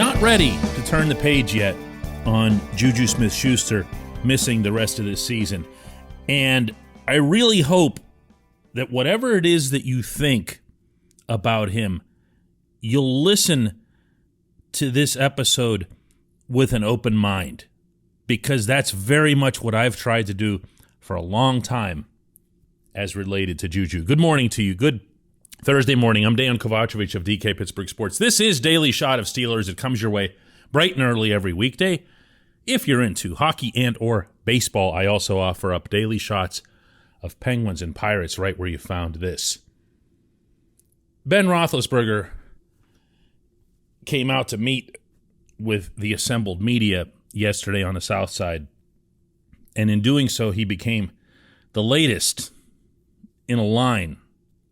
Not ready to turn the page yet on JuJu Smith-Schuster missing the rest of this season. And I really hope that whatever it is that you think about him, you'll listen to this episode with an open mind, because that's very much what I've tried to do for a long time as related to JuJu. Good morning to you. Good Thursday morning. I'm Dejan Kovacevic of DK Pittsburgh Sports. This is Daily Shot of Steelers. It comes your way bright and early every weekday. If you're into hockey and or baseball, I also offer up daily shots of Penguins and Pirates right where you found this. Ben Roethlisberger came out to meet with the assembled media yesterday on the South Side, and in doing so, he became the latest in a line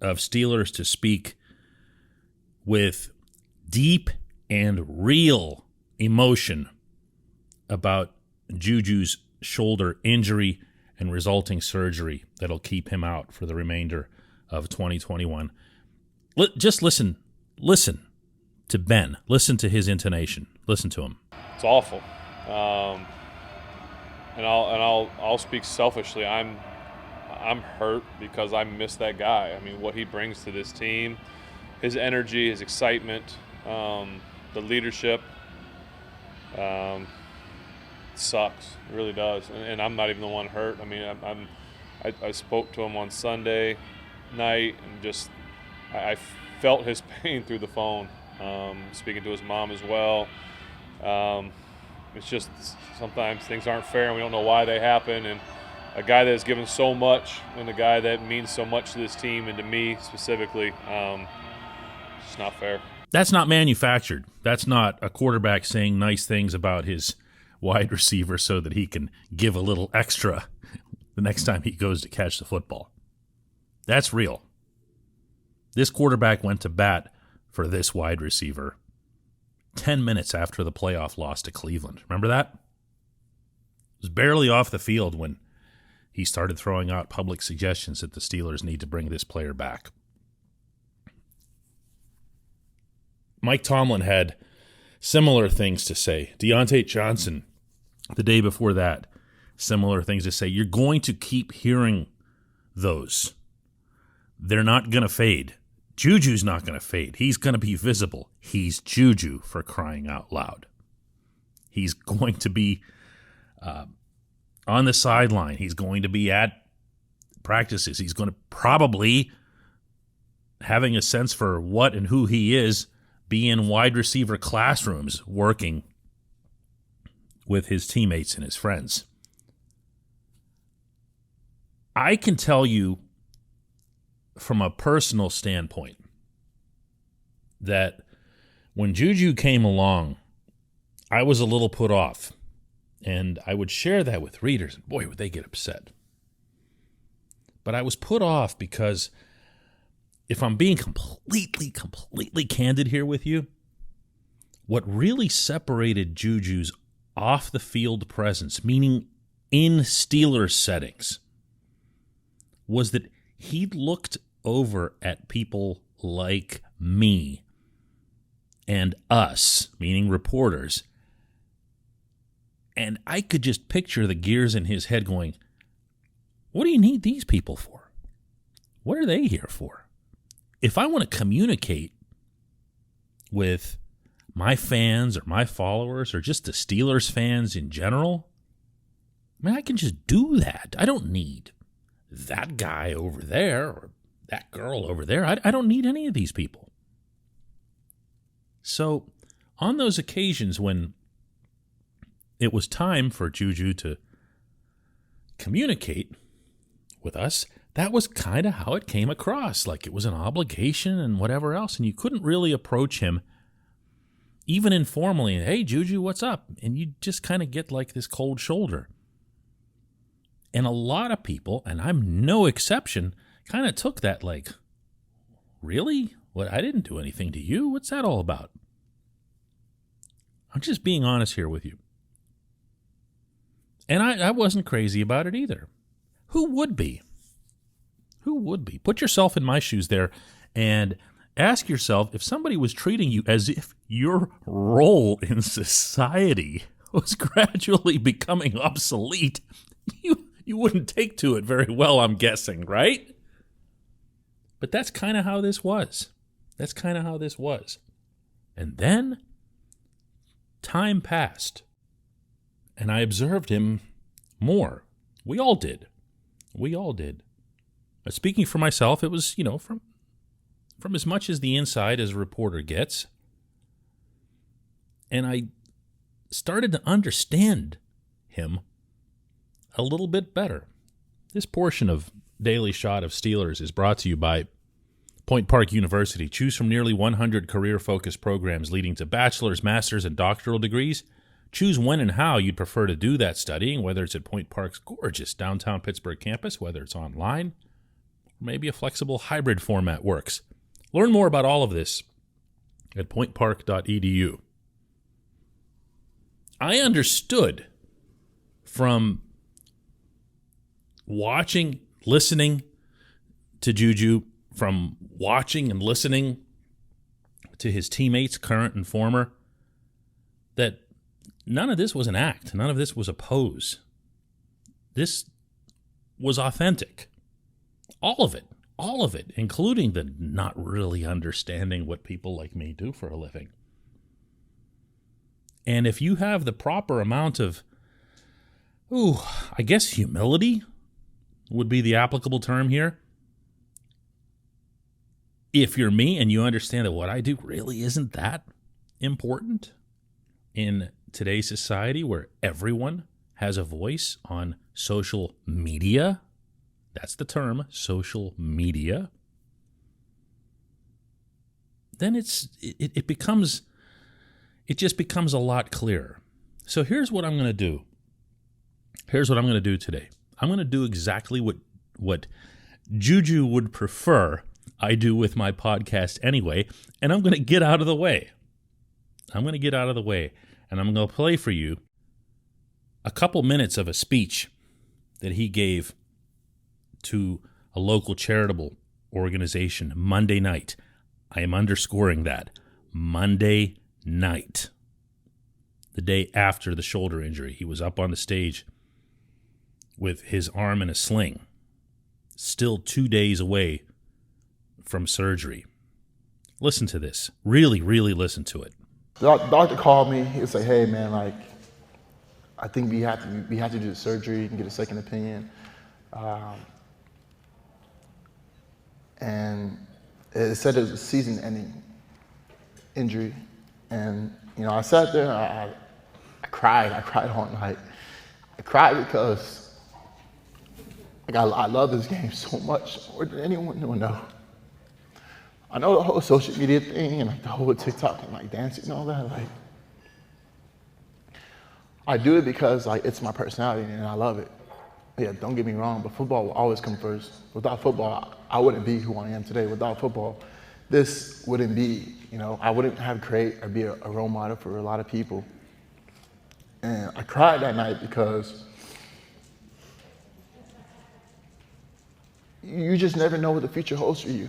of Steelers to speak with deep and real emotion about JuJu's shoulder injury and resulting surgery that'll keep him out for the remainder of 2021. Just listen to Ben. Listen to his intonation. Listen to him. It's awful, and I'll speak selfishly. I'm hurt because I miss that guy. I mean, what he brings to this team, his energy, his excitement, the leadership, sucks. It really does. And I'm not even the one hurt. I mean, I spoke to him on Sunday night and just I felt his pain through the phone. Speaking to his mom as well. It's just sometimes things aren't fair and we don't know why they happen. And a guy that has given so much and a guy that means so much to this team and to me specifically, it's just not fair. That's not manufactured. That's not a quarterback saying nice things about his wide receiver so that he can give a little extra the next time he goes to catch the football. That's real. This quarterback went to bat for this wide receiver 10 minutes after the playoff loss to Cleveland. Remember that? It was barely off the field when he started throwing out public suggestions that the Steelers need to bring this player back. Mike Tomlin had similar things to say. Deontay Johnson, the day before that, similar things to say. You're going to keep hearing those. They're not going to fade. JuJu's not going to fade. He's going to be visible. He's JuJu, for crying out loud. He's going to be on the sideline. He's going to be at practices. He's going to probably, having a sense for what and who he is, be in wide receiver classrooms working with his teammates and his friends. I can tell you from a personal standpoint that when JuJu came along, I was a little put off. And I would share that with readers. Boy, would they get upset. But I was put off because if I'm being completely candid here with you, what really separated JuJu's off-the-field presence, meaning in Steelers settings, was that he looked over at people like me and us, meaning reporters, and I could just picture the gears in his head going, what do you need these people for? What are they here for? If I want to communicate with my fans or my followers or just the Steelers fans in general, I mean, I can just do that. I don't need that guy over there or that girl over there. I don't need any of these people. So on those occasions when it was time for JuJu to communicate with us, that was kind of how it came across, like it was an obligation and whatever else, and you couldn't really approach him even informally, hey, JuJu, what's up? And you just kind of get like this cold shoulder. And a lot of people, and I'm no exception, kind of took that like, really? What? I didn't do anything to you? What's that all about? I'm just being honest here with you. And I wasn't crazy about it either. Who would be? Who would be? Put yourself in my shoes there and ask yourself if somebody was treating you as if your role in society was gradually becoming obsolete, you wouldn't take to it very well, I'm guessing, right? But that's kind of how this was. And then time passed, and I observed him more. We all did. But speaking for myself, it was, from as much as the inside as a reporter gets. And I started to understand him a little bit better. This portion of Daily Shot of Steelers is brought to you by Point Park University. Choose from nearly 100 career-focused programs leading to bachelor's, master's, and doctoral degrees. Choose when and how you'd prefer to do that studying, whether it's at Point Park's gorgeous downtown Pittsburgh campus, whether it's online, or maybe a flexible hybrid format works. Learn more about all of this at pointpark.edu. I understood from watching, listening to JuJu, from watching and listening to his teammates, current and former, that none of this was an act. None of this was a pose. This was authentic. All of it, including the not really understanding what people like me do for a living. And if you have the proper amount of, I guess humility would be the applicable term here. If you're me and you understand that what I do really isn't that important in today's society where everyone has a voice on social media, that's the term, social media, then it just becomes a lot clearer. So here's what I'm going to do. Today. I'm going to do exactly what JuJu would prefer I do with my podcast anyway, and I'm going to get out of the way. And I'm going to play for you a couple minutes of a speech that he gave to a local charitable organization Monday night. I am underscoring that. Monday night. The day after the shoulder injury. He was up on the stage with his arm in a sling. Still 2 days away from surgery. Listen to this. Really, really listen to it. The doctor called me. He was like, "Hey, man, I think we have to do the surgery and get a second opinion." And it said it was a season-ending injury. And I sat there. I cried. I cried all night. I cried because I love this game so much, more than anyone will know. I know the whole social media thing and the whole TikTok and dancing and all that. I do it because it's my personality and I love it. Yeah, don't get me wrong, but football will always come first. Without football, I wouldn't be who I am today. Without football, this wouldn't be. I wouldn't have create or be a role model for a lot of people. And I cried that night because you just never know what the future holds for you.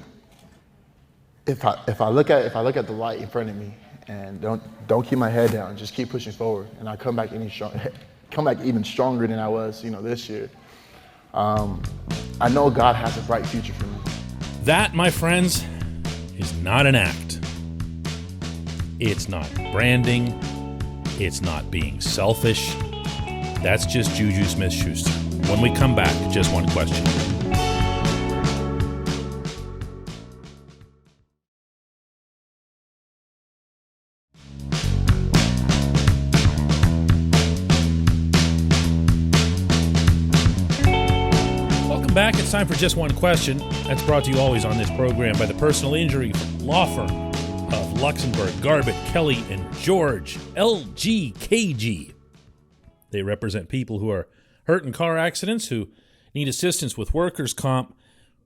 If I look at the light in front of me and don't keep my head down, just keep pushing forward, and I come back even stronger than I was, this year. I know God has a bright future for me. That, my friends, is not an act. It's not branding. It's not being selfish. That's just JuJu Smith-Schuster. When we come back, just one question. Back. It's time for Just One Question. That's brought to you always on this program by the personal injury law firm of Luxembourg, Garbett, Kelly, and George, LGKG. They represent people who are hurt in car accidents, who need assistance with workers' comp,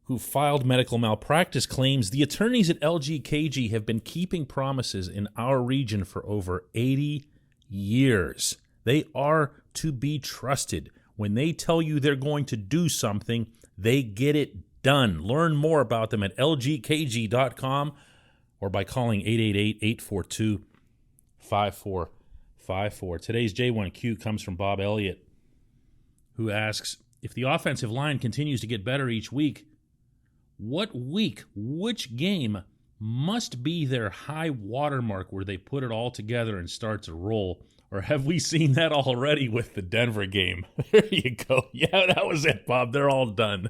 who filed medical malpractice claims. The attorneys at LGKG have been keeping promises in our region for over 80 years. They are to be trusted. When they tell you they're going to do something, they get it done. Learn more about them at lgkg.com or by calling 5454. Today's J1Q comes from Bob Elliott, who asks, if the offensive line continues to get better each week, which game must be their high watermark where they put it all together and start to roll? Or have we seen that already with the Denver game? There you go. Yeah, that was it, Bob. They're all done.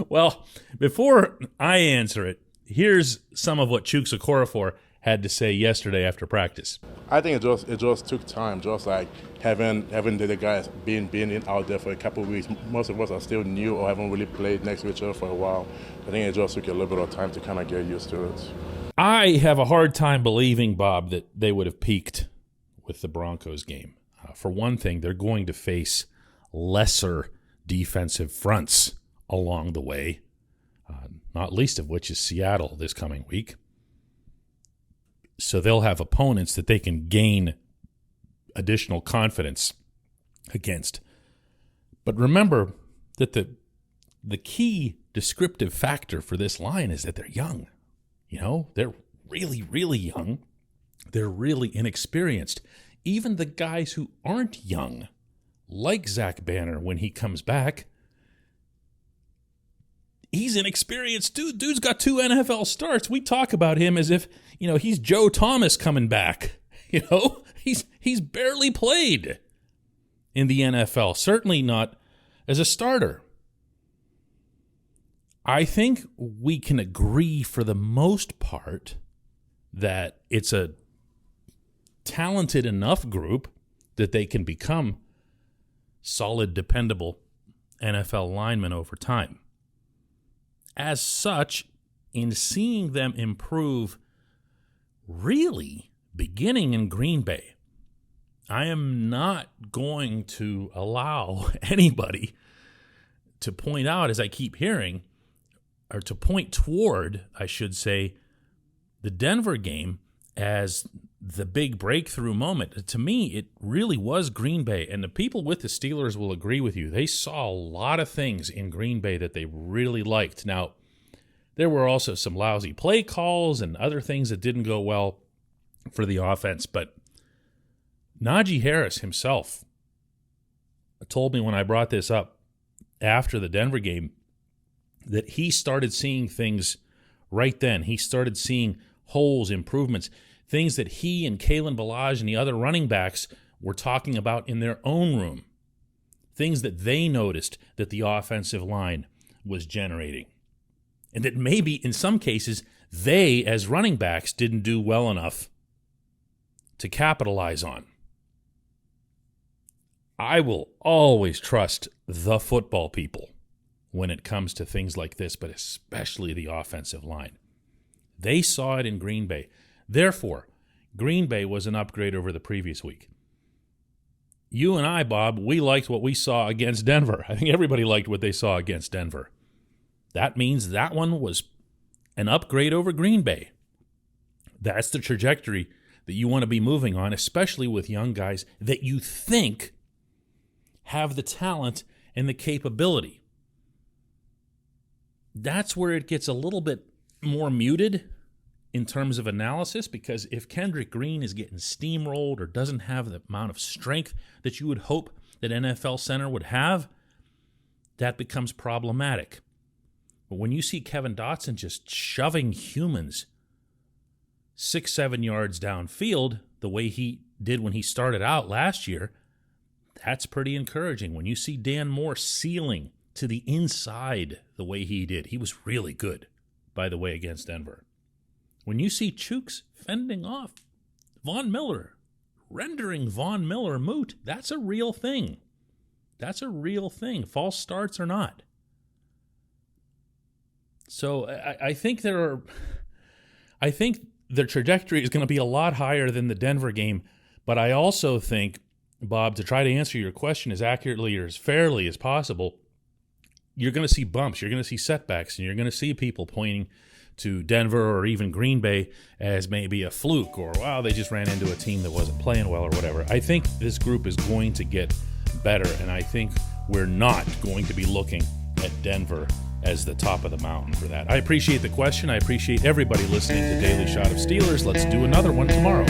Well, before I answer it, here's some of what Chuks Okorafor had to say yesterday after practice. I think it just took time, just like having the guys being out there for a couple of weeks. Most of us are still new or haven't really played next to each other for a while. I think it just took a little bit of time to kind of get used to it. I have a hard time believing, Bob, that they would have peaked with the Broncos game. For one thing, they're going to face lesser defensive fronts along the way, not least of which is Seattle this coming week. So they'll have opponents that they can gain additional confidence against. But remember that the key descriptive factor for this line is that they're young. You know, they're really, really young. They're really inexperienced. Even the guys who aren't young, like Zach Banner when he comes back, he's inexperienced. Dude's got 2 NFL starts. We talk about him as if, you know, he's Joe Thomas coming back. You know, he's barely played in the NFL, certainly not as a starter. I think we can agree for the most part that it's a talented enough group that they can become solid, dependable NFL linemen over time. As such, in seeing them improve really beginning in Green Bay, I am not going to allow anybody to point out, as I keep hearing, or to point toward, I should say, the Denver game as the big breakthrough moment. To me, it really was Green Bay, and the people with the Steelers will agree with you. They saw a lot of things in Green Bay that they really liked. Now, there were also some lousy play calls and other things that didn't go well for the offense, but Najee Harris himself told me when I brought this up after the Denver game that he started seeing things right then. He started seeing holes, improvements, things that he and Kalen Ballage and the other running backs were talking about in their own room, things that they noticed that the offensive line was generating, and that maybe in some cases they, as running backs, didn't do well enough to capitalize on. I will always trust the football people when it comes to things like this, but especially the offensive line. They saw it in Green Bay. Therefore, Green Bay was an upgrade over the previous week. You and I, Bob, we liked what we saw against Denver. I think everybody liked what they saw against Denver. That means that one was an upgrade over Green Bay. That's the trajectory that you want to be moving on, especially with young guys that you think have the talent and the capability. That's where it gets a little bit more muted in terms of analysis, because if Kendrick Green is getting steamrolled or doesn't have the amount of strength that you would hope that NFL center would have, that becomes problematic. But when you see Kevin Dotson just shoving humans 6-7 yards downfield the way he did when he started out last year, that's pretty encouraging. When you see Dan Moore sealing to the inside the way he did, he was really good, by the way, against Denver. When you see Chuks fending off Von Miller, rendering Von Miller moot, that's a real thing. That's a real thing, false starts or not. So I think the trajectory is going to be a lot higher than the Denver game, but I also think, Bob, to try to answer your question as accurately or as fairly as possible, you're going to see bumps, you're going to see setbacks, and you're going to see people pointing to Denver or even Green Bay as maybe a fluke, or, wow, they just ran into a team that wasn't playing well or whatever. I think this group is going to get better, and I think we're not going to be looking at Denver as the top of the mountain for that. I appreciate the question. I appreciate everybody listening to Daily Shot of Steelers. Let's do another one tomorrow.